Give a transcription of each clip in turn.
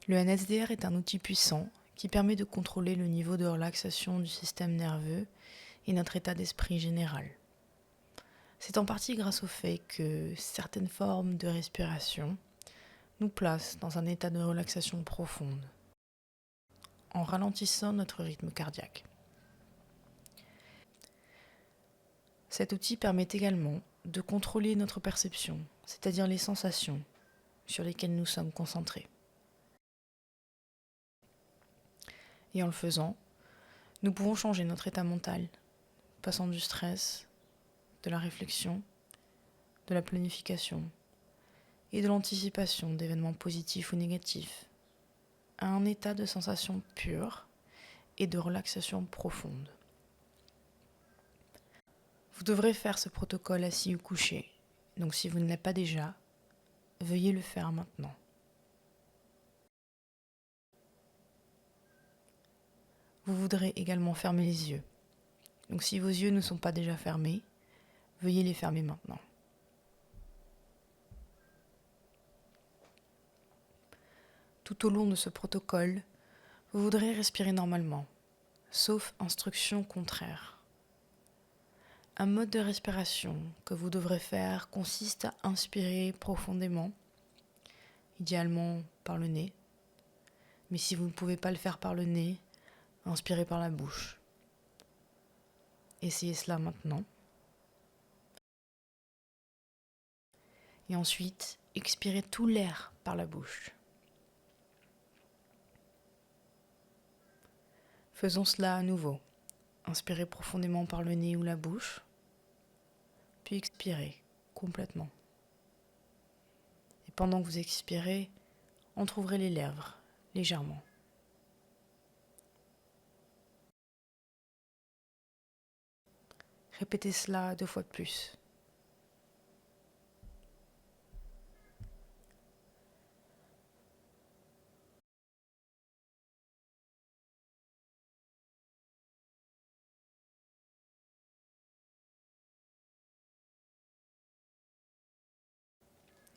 Le NSDR est un outil puissant qui permet de contrôler le niveau de relaxation du système nerveux et notre état d'esprit général. C'est en partie grâce au fait que certaines formes de respiration nous placent dans un état de relaxation profonde, en ralentissant notre rythme cardiaque. Cet outil permet également de contrôler notre perception, c'est-à-dire les sensations sur lesquelles nous sommes concentrés. Et en le faisant, nous pouvons changer notre état mental, passant du stress, de la réflexion, de la planification et de l'anticipation d'événements positifs ou négatifs à un état de sensation pure et de relaxation profonde. Vous devrez faire ce protocole assis ou couché, donc si vous ne l'êtes pas déjà, veuillez le faire maintenant. Vous voudrez également fermer les yeux, donc si vos yeux ne sont pas déjà fermés, veuillez les fermer maintenant. Tout au long de ce protocole, vous voudrez respirer normalement, sauf instruction contraire. Un mode de respiration que vous devrez faire consiste à inspirer profondément, idéalement par le nez, mais si vous ne pouvez pas le faire par le nez, inspirez par la bouche. Essayez cela maintenant. Et ensuite, expirez tout l'air par la bouche. Faisons cela à nouveau. Inspirez profondément par le nez ou la bouche, puis expirez complètement. Et pendant que vous expirez, entrouvrez les lèvres légèrement. Répétez cela 2 fois de plus.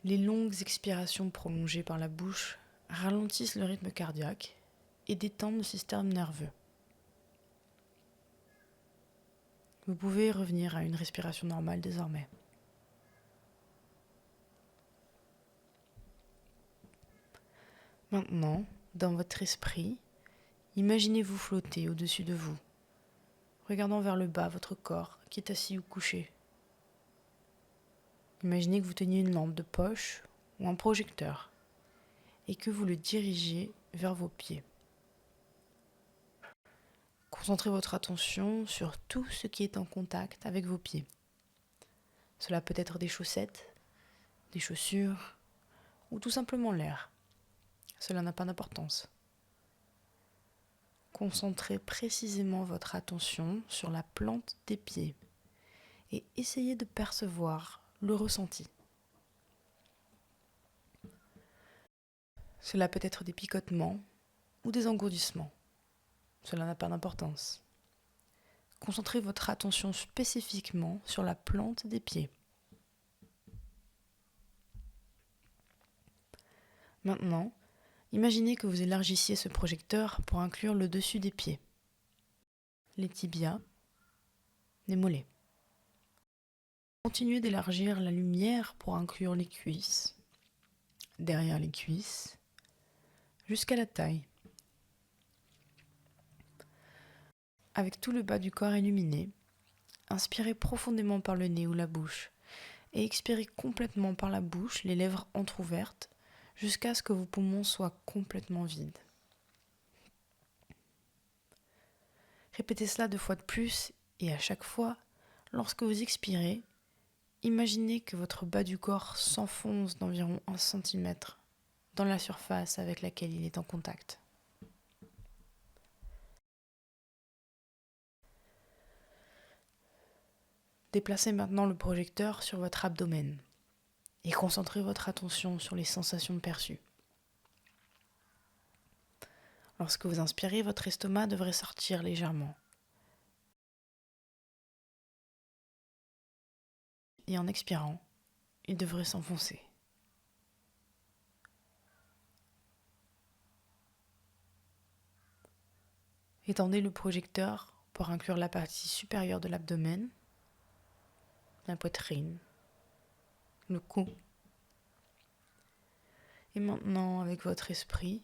Les longues expirations prolongées par la bouche ralentissent le rythme cardiaque et détendent le système nerveux. Vous pouvez revenir à une respiration normale désormais. Maintenant, dans votre esprit, imaginez-vous flotter au-dessus de vous, regardant vers le bas votre corps qui est assis ou couché. Imaginez que vous teniez une lampe de poche ou un projecteur et que vous le dirigez vers vos pieds. Concentrez votre attention sur tout ce qui est en contact avec vos pieds. Cela peut être des chaussettes, des chaussures ou tout simplement l'air. Cela n'a pas d'importance. Concentrez précisément votre attention sur la plante des pieds et essayez de percevoir le ressenti. Cela peut être des picotements ou des engourdissements. Cela n'a pas d'importance. Concentrez votre attention spécifiquement sur la plante des pieds. Maintenant, imaginez que vous élargissiez ce projecteur pour inclure le dessus des pieds, les tibias, les mollets. Continuez d'élargir la lumière pour inclure les cuisses, derrière les cuisses, jusqu'à la taille. Avec tout le bas du corps illuminé, inspirez profondément par le nez ou la bouche et expirez complètement par la bouche, les lèvres entr'ouvertes, jusqu'à ce que vos poumons soient complètement vides. Répétez cela 2 fois de plus et à chaque fois, lorsque vous expirez, imaginez que votre bas du corps s'enfonce d'environ 1 cm dans la surface avec laquelle il est en contact. Déplacez maintenant le projecteur sur votre abdomen et concentrez votre attention sur les sensations perçues. Lorsque vous inspirez, votre estomac devrait sortir légèrement. Et en expirant, il devrait s'enfoncer. Étendez le projecteur pour inclure la partie supérieure de l'abdomen, la poitrine, le cou. Et maintenant, avec votre esprit,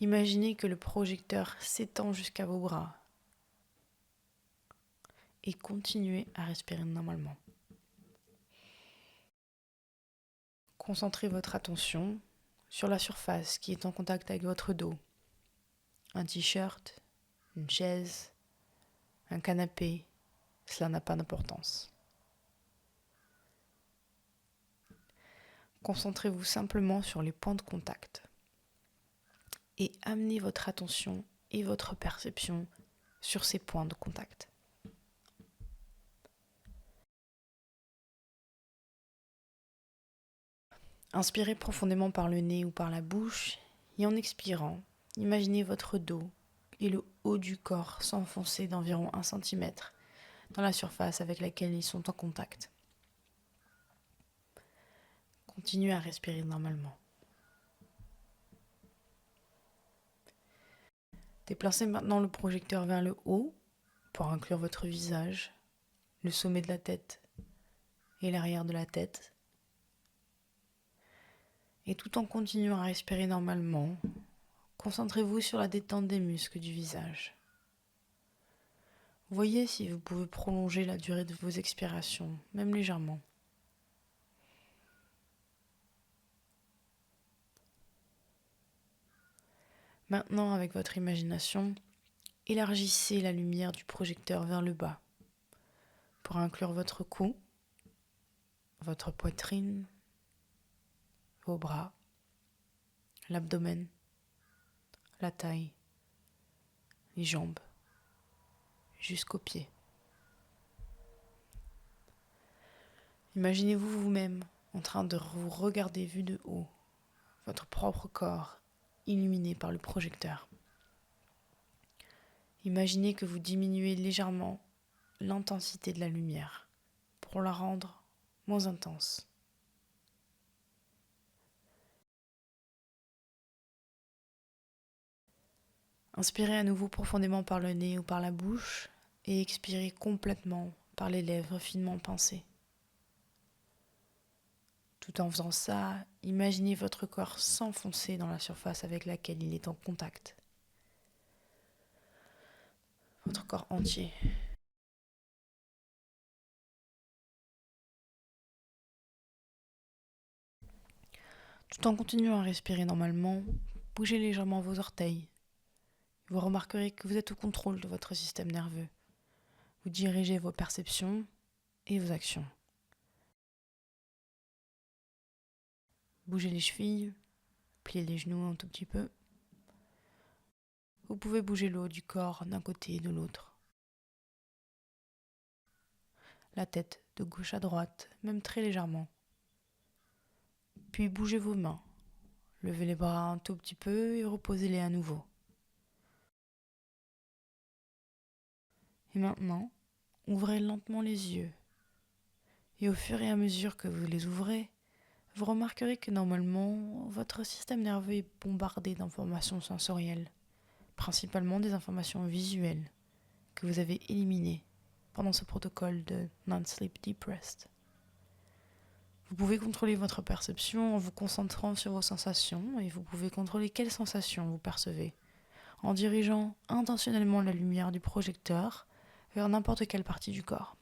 imaginez que le projecteur s'étend jusqu'à vos bras et continuez à respirer normalement. Concentrez votre attention sur la surface qui est en contact avec votre dos. Un t-shirt, une chaise, un canapé, cela n'a pas d'importance. Concentrez-vous simplement sur les points de contact et amenez votre attention et votre perception sur ces points de contact. Inspirez profondément par le nez ou par la bouche et en expirant, imaginez votre dos et le haut du corps s'enfoncer d'environ 1 cm dans la surface avec laquelle ils sont en contact. Continuez à respirer normalement. Déplacez maintenant le projecteur vers le haut pour inclure votre visage, le sommet de la tête et l'arrière de la tête. Et tout en continuant à respirer normalement, concentrez-vous sur la détente des muscles du visage. Voyez si vous pouvez prolonger la durée de vos expirations, même légèrement. Maintenant, avec votre imagination, élargissez la lumière du projecteur vers le bas pour inclure votre cou, votre poitrine, vos bras, l'abdomen, la taille, les jambes, jusqu'aux pieds. Imaginez-vous vous-même en train de vous regarder vu de haut, votre propre corps illuminé par le projecteur. Imaginez que vous diminuez légèrement l'intensité de la lumière pour la rendre moins intense. Inspirez à nouveau profondément par le nez ou par la bouche et expirez complètement par les lèvres finement pincées. Tout en faisant ça, imaginez votre corps s'enfoncer dans la surface avec laquelle il est en contact. Votre corps entier. Tout en continuant à respirer normalement, bougez légèrement vos orteils. Vous remarquerez que vous êtes au contrôle de votre système nerveux. Vous dirigez vos perceptions et vos actions. Bougez les chevilles, pliez les genoux un tout petit peu. Vous pouvez bouger le haut du corps d'un côté et de l'autre. La tête de gauche à droite, même très légèrement. Puis bougez vos mains. Levez les bras un tout petit peu et reposez-les à nouveau. Et maintenant, ouvrez lentement les yeux. Et au fur et à mesure que vous les ouvrez, vous remarquerez que normalement, votre système nerveux est bombardé d'informations sensorielles, principalement des informations visuelles que vous avez éliminées pendant ce protocole de Non-Sleep Deep Rest. Vous pouvez contrôler votre perception en vous concentrant sur vos sensations et vous pouvez contrôler quelles sensations vous percevez en dirigeant intentionnellement la lumière du projecteur vers n'importe quelle partie du corps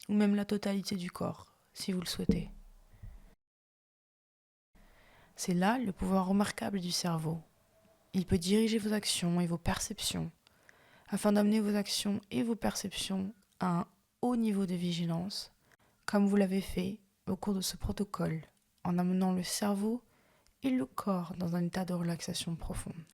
ou même la totalité du corps si vous le souhaitez. C'est là le pouvoir remarquable du cerveau. Il peut diriger vos actions et vos perceptions afin d'amener vos actions et vos perceptions à un haut niveau de vigilance, comme vous l'avez fait au cours de ce protocole, en amenant le cerveau et le corps dans un état de relaxation profonde.